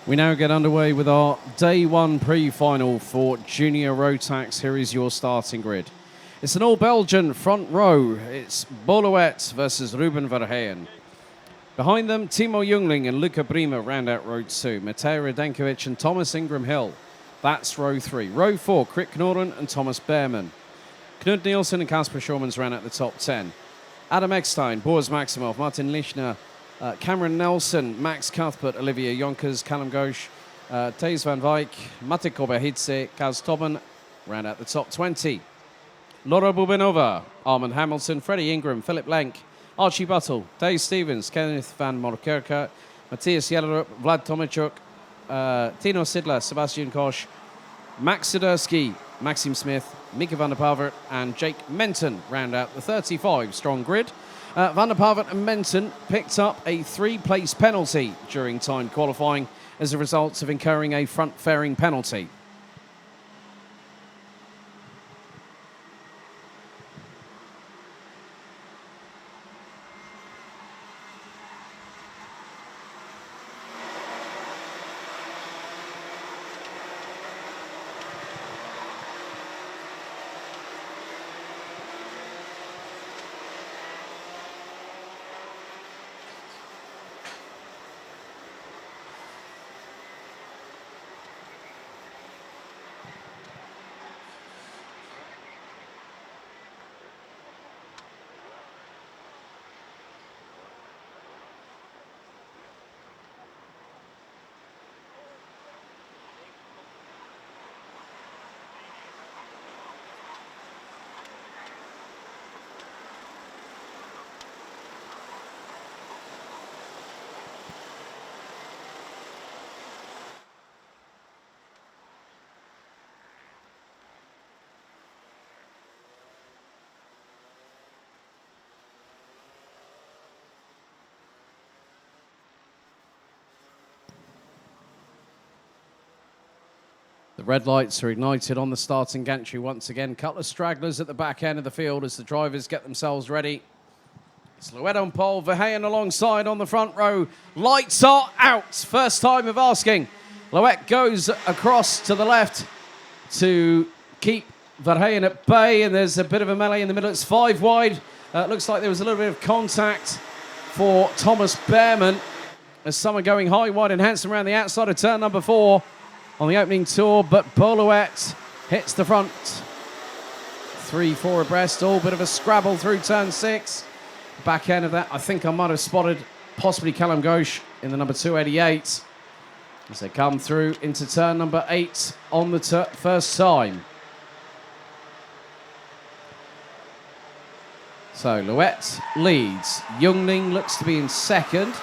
We now get underway with our day one pre-final for Junior Rotax. Here is your starting grid. It's an all-Belgian front row. It's Boluet versus Ruben Verheyen. Behind them, Timo Jungling and Luca Brima round out row 2. Mateo Radenkovic and Thomas Ingram Hill. That's row 3. Row 4, Krit Knorren and Thomas Behrman. Knud Nielsen and Kasper Schormans round out the top 10. Adam Eckstein, Boris Maximov, Martin Lischner, Cameron Nelson, Max Cuthbert, Olivier Jonkers, Callum Gauche, Thijs van Wijk, Mate Koberhidze, Kaz Tobben, round out the top 20. Laura Bubinova, Armand Hamilton, Freddie Ingram, Philip Lenk, Archie Buttle, Dave Stevens, Kenneth van Morkerke, Matthias Jellerup, Vlad Tomichuk, Tino Sidler, Sebastian Koch, Max Sidursky, Maxim Smith, Mika van der Pavert and Jake Menton round out the 35-strong grid. Van der Pavert and Menton picked up a 3-place penalty during timed qualifying as a result of incurring a front-fairing penalty. The red lights are ignited on the starting gantry once again. Couple of stragglers at the back end of the field as the drivers get themselves ready. It's Louet on pole, Verheyen alongside on the front row. Lights are out. First time of asking. Louet goes across to the left to keep Verheyen at bay, and there's a bit of a melee in the middle. It's 5 wide. Looks like there was a little bit of contact for Thomas Behrman as someone going high, wide and handsome around the outside of turn number 4. On the opening tour, but Boluet hits the front. 3-4 abreast, all bit of a scrabble through turn 6. Back end of that, I think I might have spotted possibly Callum Gauche in the number 288 as they come through into turn number 8 on the first time. So Louet leads. Jungling looks to be in second.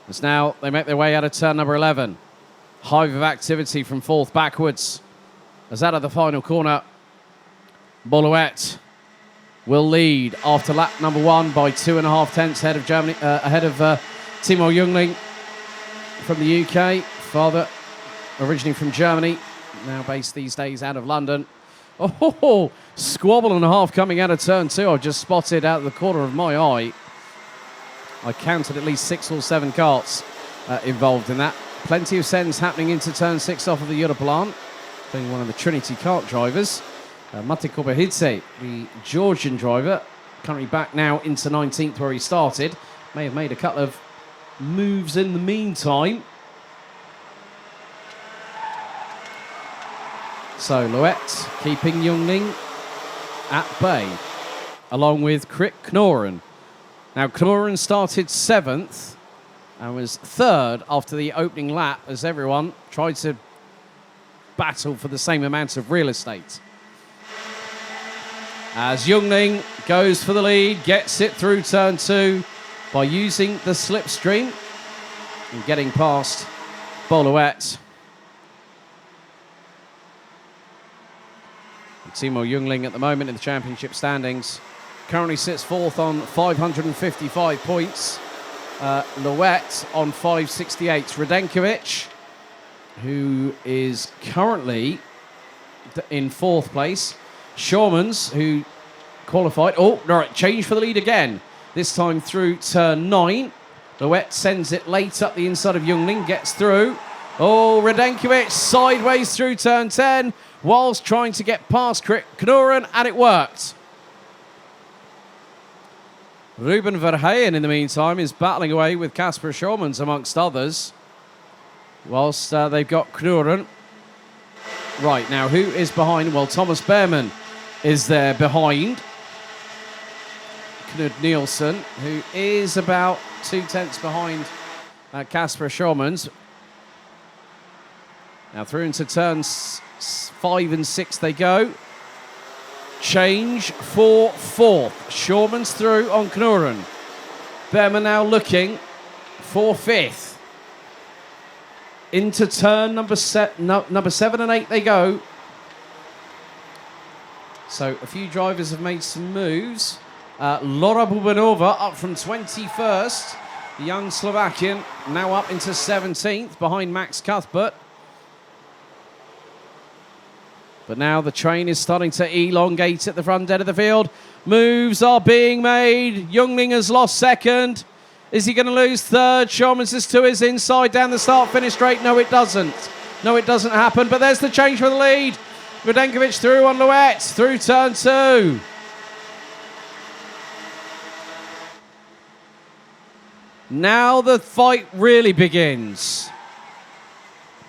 As now they make their way out of turn number 11. Hive of activity from 4th backwards. As out of the final corner, Boluet will lead after lap number 1 by 2.5 tenths ahead of Germany, ahead of Timo Jungling from the UK. Father originally from Germany, now based these days out of London. Oh, squabble and a half coming out of turn 2. I've just spotted out of the corner of my eye. I counted at least 6 or 7 karts involved in that. Plenty of sends happening into turn 6 off of the Europlan, being one of the Trinity kart drivers. Mate Koberhidze, the Georgian driver, currently back now into 19th where he started. May have made a couple of moves in the meantime. So Louet keeping Jungling at bay, along with Krit Knorren. Now, Knorren started 7th and was 3rd after the opening lap as everyone tried to battle for the same amount of real estate. As Jungling goes for the lead, gets it through turn 2 by using the slipstream and getting past Boluet. Timo Jungling at the moment in the championship standings currently sits 4th on 555 points. Louet on 568. Radenkovic, who is currently in 4th place. Schormans, who qualified. Oh, all right, change for the lead again. This time through turn 9. Louet sends it late up the inside of Jungling, gets through. Oh, Radenkovic sideways through turn 10 whilst trying to get past Knoren, and it worked. Ruben Verheyen, in the meantime, is battling away with Kasper Schormans, amongst others, whilst they've got Knoren. Right, now who is behind? Well, Thomas Behrmann is there behind Knud Nielsen, who is about 2/10 behind Kasper Schormans. Now through into turns 5 and 6 they go. Change for 4th. Schormans through on Knoren. Behrmann now looking for 5th. Into turn number 7 and 8 they go. So a few drivers have made some moves. Laura Bubanova up from 21st. The young Slovakian now up into 17th behind Max Cuthbert. But now the train is starting to elongate at the front end of the field. Moves are being made. Jungling has lost 2nd. Is he going to lose 3rd? Schormans is to his inside down the start-finish straight. No, it doesn't. No, it doesn't happen. But there's the change for the lead. Radenkovic through on Louet through turn 2. Now the fight really begins.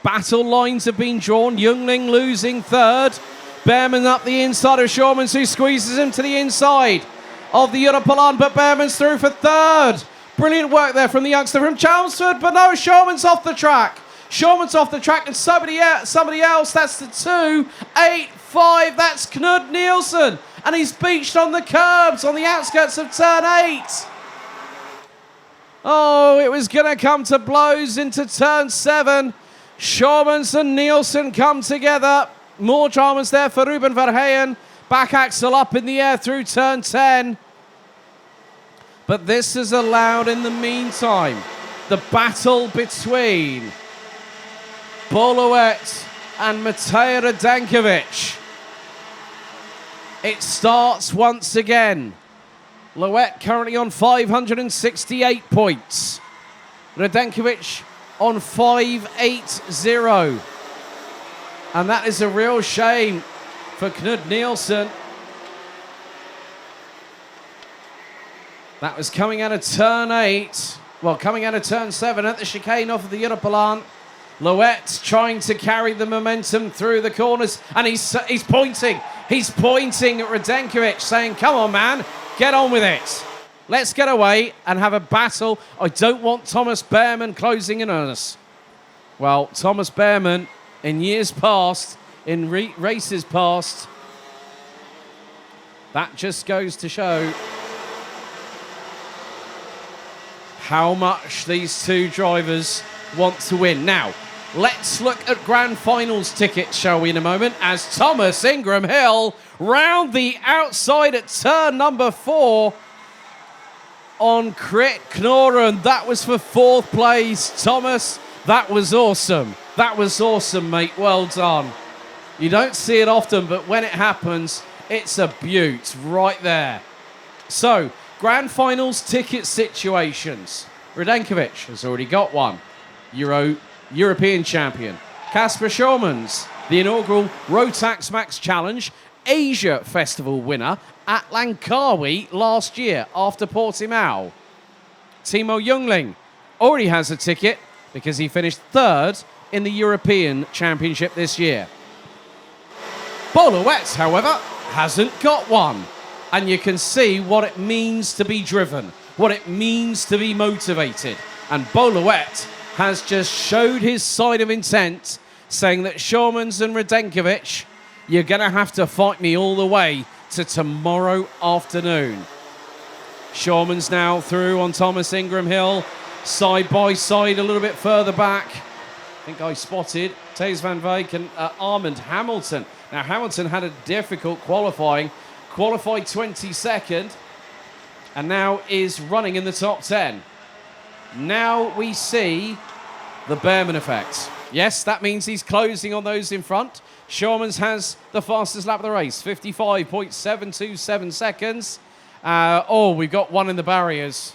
Battle lines have been drawn. Jungling losing 3rd. Behrmann up the inside of Schormans, who squeezes him to the inside of the Europalan, but Behrmann's through for 3rd. Brilliant work there from the youngster from Chelmsford, but no, Schormans off the track. Schormans off the track, and somebody else, that's the 2-8-5, that's Knud Nielsen, and he's beached on the curbs on the outskirts of turn 8. Oh, it was going to come to blows into turn 7. Schormans and Nielsen come together. More dramas there for Ruben Verheyen. Back axle up in the air through turn 10. But this has allowed, in the meantime, the battle between Boluet and Matej Radenkovic. It starts once again. Louet currently on 568 points. Radenkovic on 580. And that is a real shame for Knud Nielsen. That was coming out of turn 8. Well, coming out of turn 7 at the chicane off of the Europalan. Louet trying to carry the momentum through the corners. And he's pointing. He's pointing at Radenkovic, saying, come on, man, get on with it. Let's get away and have a battle. I don't want Thomas Behrmann closing in on us. Well, Thomas Behrmann, in years past, in races past, that just goes to show how much these two drivers want to win. Now, let's look at Grand Finals tickets, shall we, in a moment, as Thomas Ingram Hill round the outside at turn number 4 on Krit Knoren. That was for 4th place. Thomas, that was awesome. That was awesome, mate. Well done. You don't see it often, but when it happens, it's a beaut right there. So, Grand Finals ticket situations. Radenkovic has already got one. European champion. Kasper Schormans, the inaugural Rotax Max Challenge Asia Festival winner at Langkawi last year after Portimao. Timo Jungling already has a ticket because he finished 3rd in the European Championship this year. Boluet, however, hasn't got one. And you can see what it means to be driven, what it means to be motivated. And Boluet has just showed his side of intent, saying that Schormans and Radenkovic, you're going to have to fight me all the way to tomorrow afternoon. Schormans now through on Thomas Ingram Hill, side by side a little bit further back. I think I spotted Thijs van Wijk and Armand Hamilton. Now, Hamilton had a difficult qualifying, qualified 22nd, and now is running in the top 10. Now we see the Behrmann effect. Yes, that means he's closing on those in front. Schormans has the fastest lap of the race, 55.727 seconds. We've got one in the barriers.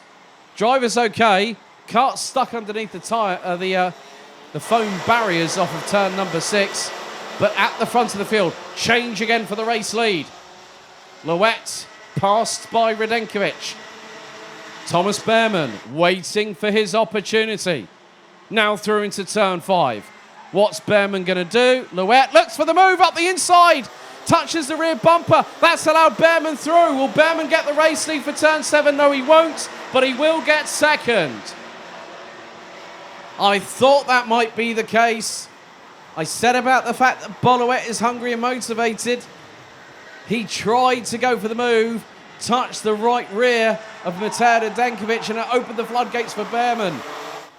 Driver's okay. Kart stuck underneath the foam barriers off of turn number 6. But at the front of the field, change again for the race lead. Louette passed by Radenkovic. Thomas Behrman waiting for his opportunity. Now through into turn 5. What's Behrman going to do? Louette looks for the move up the inside. Touches the rear bumper. That's allowed Behrman through. Will Behrman get the race lead for turn 7? No, he won't, but he will get second. I thought that might be the case. I said about the fact that Bollouet is hungry and motivated. He tried to go for the move, touched the right rear of Mateo Radenkovic, and it opened the floodgates for Behrman.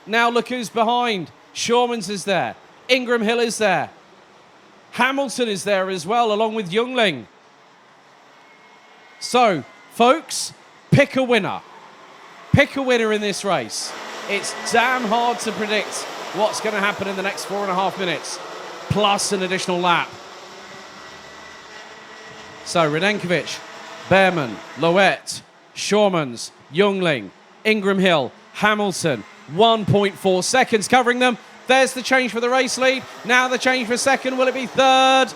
Now look who's behind. Shawmans is there. Ingram Hill is there. Hamilton is there as well, along with Youngling. So, folks, pick a winner. Pick a winner in this race. It's damn hard to predict what's going to happen in the next 4.5 minutes, plus an additional lap. So, Radenkovic, Behrman, Louette, Shawmans, Youngling, Ingram Hill, Hamilton, 1.4 seconds covering them. There's the change for the race lead. Now the change for second. Will it be third?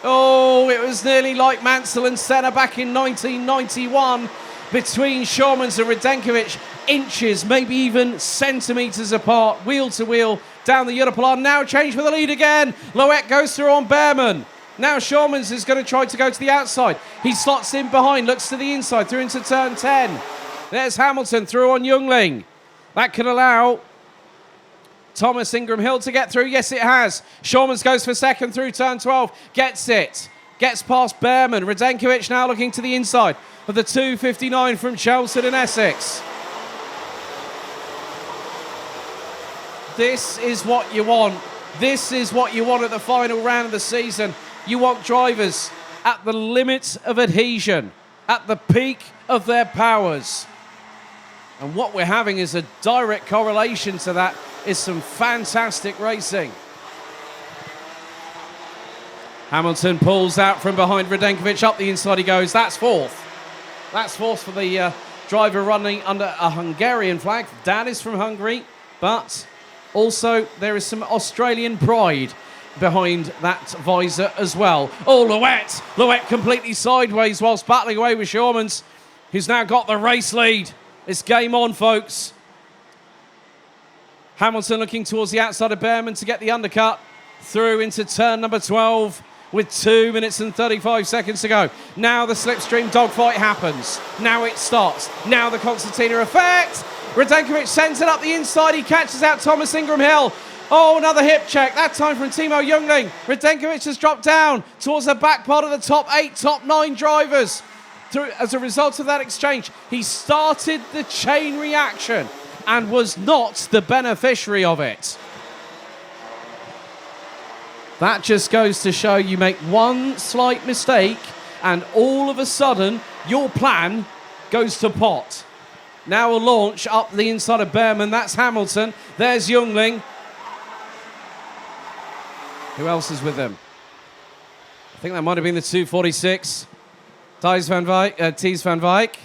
Oh, it was nearly like Mansell and Senna back in 1991 between Shawmans and Radenkovic. Inches, maybe even centimetres apart, wheel to wheel down the Europolar. Now change for the lead again. Louette goes through on Behrman. Now Shawmans is going to try to go to the outside. He slots in behind, looks to the inside, through into turn 10. There's Hamilton through on Youngling. That could allow Thomas Ingram Hill to get through. Yes, it has. Shawmans goes for second through turn 12. Gets it. Gets past Behrman. Radenkovic now looking to the inside of the 2:59 from Chelmsford in Essex. This is what you want. This is what you want at the final round of the season. You want drivers at the limit of adhesion, at the peak of their powers. And what we're having is a direct correlation to that is some fantastic racing. Hamilton pulls out from behind Radenkovic. Up the inside he goes. That's fourth. That's fourth for the driver running under a Hungarian flag. Dad is from Hungary, but also there is some Australian pride behind that visor as well. Oh, Louette. Louette completely sideways whilst battling away with Shawmans, who's now got the race lead. It's game on, folks. Hamilton looking towards the outside of Behrman to get the undercut through into turn number 12 with 2 minutes and 35 seconds to go. Now the slipstream dogfight happens. Now it starts. Now the concertina effect. Radenkovic sends it up the inside. He catches out Thomas Ingram Hill. Oh, another hip check. That time from Timo Youngling. Radenkovic has dropped down towards the back part of the top 8, top 9 drivers. As a result of that exchange, he started the chain reaction and was not the beneficiary of it. That just goes to show you make one slight mistake and all of a sudden your plan goes to pot. Now a launch up the inside of Behrman. That's Hamilton. There's Youngling. Who else is with them? I think that might have been the 246. Thijs van Wijk.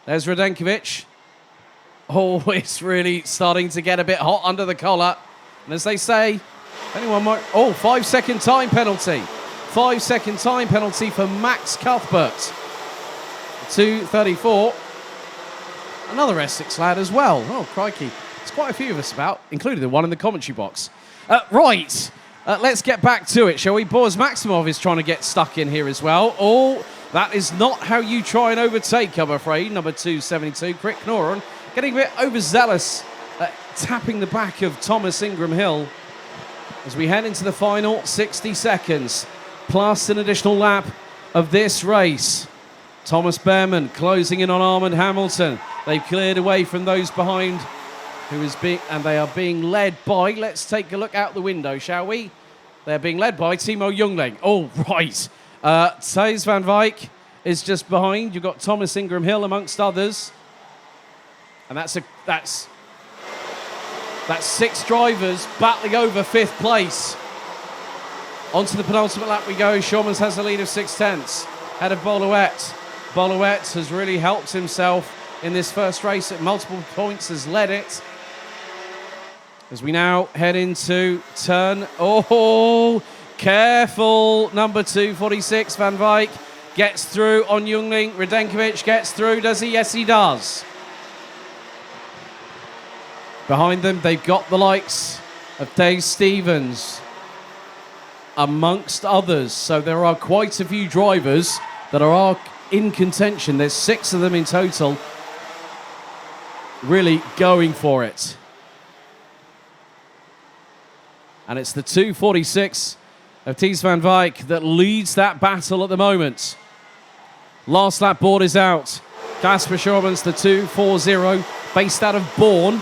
There's Radenkovic. Oh, it's really starting to get a bit hot under the collar. And as they say, anyone might... Oh, 5-second time penalty. 5-second time penalty for Max Cuthbert. 2:34. Another Essex lad as well. Oh, crikey. There's quite a few of us about, including the one in the commentary box. Right. Let's get back to it, shall we? Boris Maximov is trying to get stuck in here as well. Oh, that is not how you try and overtake, I'm afraid. Number 272, Crick Noran, getting a bit overzealous, tapping the back of Thomas Ingram Hill as we head into the final 60 seconds, plus an additional lap of this race. Thomas Behrman closing in on Armand Hamilton. They've cleared away from those behind, and they are being led by, let's take a look out the window, shall we? They're being led by Timo Youngling. Oh, right. Thijs van Wijk is just behind. You've got Thomas Ingram Hill amongst others. And that's 6 drivers battling over 5th place. Onto the penultimate lap we go. Shawmans has a lead of 6/10. Head of Bollouette. Boluet has really helped himself in this first race at multiple points, has led it. As we now head into turn, oh, careful, number 246, Van Wijk gets through on Jungling. Radenkovic gets through, does he? Yes, he does. Behind them, they've got the likes of Dave Stevens, amongst others. So there are quite a few drivers that are in contention. There's 6 of them in total, really going for it. And it's the 246 of Thijs van Wijk that leads that battle at the moment. Last lap board is out. Casper Schormans, the 240, based out of Born,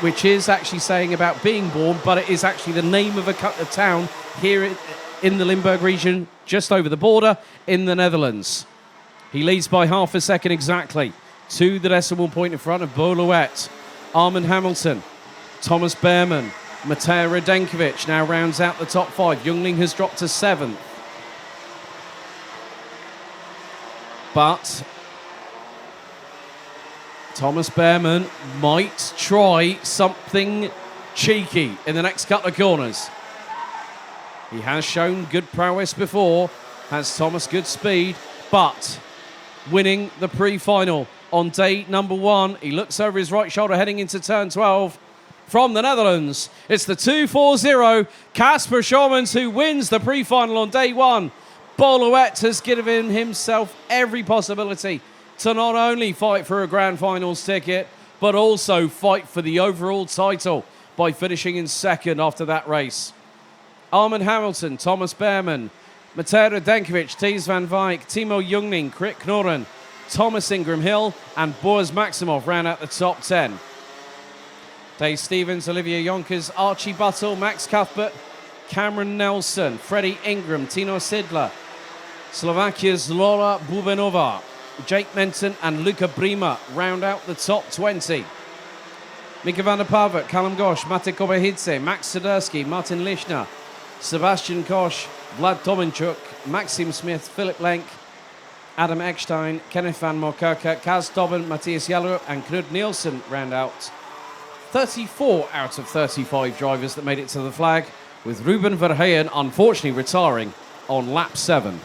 which is actually saying about being born, but it is actually the name of a town here in the Limburg region, just over the border in the Netherlands. He leads by half a second exactly, to the decimal point in front of Boluet. Armand Hamilton, Thomas Behrman, Mateo Radenkovic now rounds out the top 5. Jungling has dropped to 7th. But Thomas Behrman might try something cheeky in the next couple of corners. He has shown good prowess before, has Thomas good speed, but winning the pre-final on day number 1. He looks over his right shoulder heading into turn 12. From the Netherlands, it's the 240, Casper Schormans, who wins the pre-final on day 1. Boluet has given himself every possibility to not only fight for a Grand Finals ticket, but also fight for the overall title by finishing in 2nd after that race. Armand Hamilton, Thomas Behrman, Mateo Radenkovic, Thijs van Wijk, Timo Jungling, Krit Knorren, Thomas Ingram Hill, and Boris Maximov round out the top 10. Dave Stevens, Olivia Jonkers, Archie Buttle, Max Cuthbert, Cameron Nelson, Freddie Ingram, Tino Sidler, Slovakia's Laura Bubenova, Jake Menton and Luca Brima round out the top 20. Mika van der Pavert, Callum Gosh, Mate Kobehidze, Max Swiderski, Martin Lischner, Sebastian Koch, Vlad Tominchuk, Maxim Smith, Philip Lenk, Adam Eckstein, Kenneth van Mokerke, Kaz Tobben, Matthias Jellerup and Knud Nielsen round out 34 out of 35 drivers that made it to the flag, with Ruben Verheyen unfortunately retiring on lap 7.